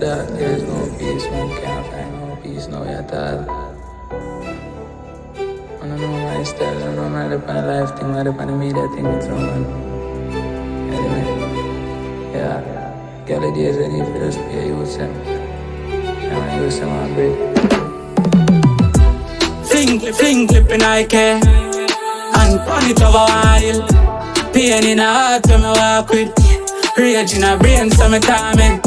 dark, there is no peace, man. Can't find no peace now at all. I don't know my style, I don't know my life thing, my media thing, it's wrong, man. Anyway, yeah. Galidiez, I need for this pay, use them. I want to use them on break. Fling clip in Ike and pon it over while. Pain in the heart when me walk with. Rage in the brain, so me torment.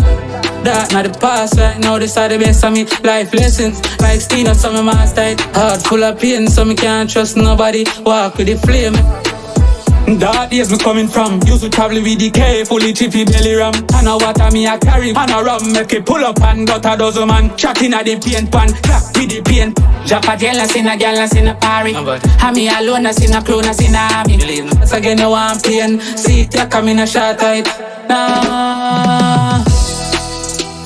That not the past right now, this are the best of me. Life lessons, like Stina, so me master it. Heart full of pain, so me can't trust nobody. Walk with the flame. Dark days me coming from. Used to travel with the K, fully chippy belly ram. I know what I me a carry, and a rum make it pull up and got a dozen man. Chatting at the paint pan, clap with the paint. Drop a gel, I seen a gal, I seen a party. And me alone, I seen a clone, I seen a army. Once again, you want pain. See it, you come in a short tight. Nah.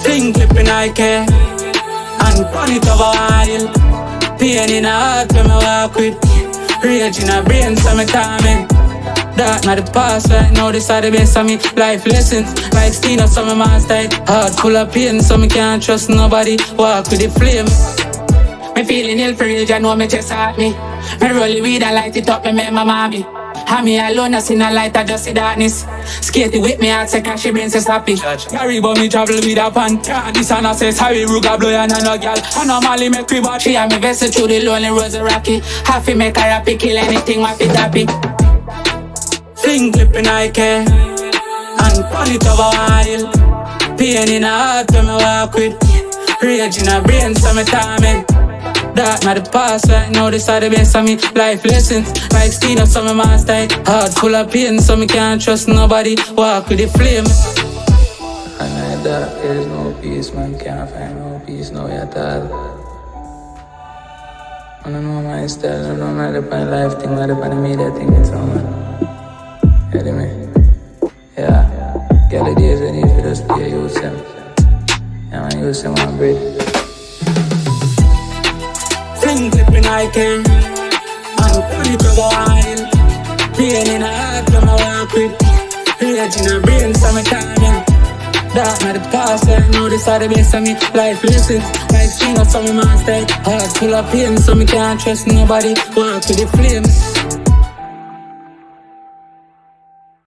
Fling clip in Ike and pon it over while. Pain in the heart when me walk with. Rage in the brain, so me torment. That not the past right now, this are the best of me. Life lessons, like Stina, so me master it. Heart full of pain, so me can't trust nobody. Walk with the flame. Me feeling ill for real, you know me just hurt me. Me roll the weed and light it up, me make my mommy. And me alone, I see no light, I just see darkness. Skate with me, I say she brain so sloppy. Carry but me travel with a pan. Can't this and I say sorry, Ruga blow and no girl. I normally make we watch. She and me vessel through the lonely roads of Rocky. Half it make her happy, kill anything, what it happy. Fling clip in Ike and pon it over while. Pain in the heart when me walk with. Rage in the brain, so me torment. That not the past right now, this are the best of me. Life lessons, like Stina, so me master it. Heart full of pain, so me can't trust nobody. Walk with the flame. And like that, there is no peace, man. Can't find no peace now at all. I don't know my style, I don't know my life thing, my media thing, it's wrong, man. Hear me? Yeah. Galidiez, I need for this pay, use them. I want to use them on break. Fling clip in Ike and put it over while. Pain in the heart when I walk with. Rage in the brain, so me torment. That not the past right now, this are the best of me. Life lessons, like Stina, so me master it. Heart full of pain, so me can't trust nobody. Walk with the flame.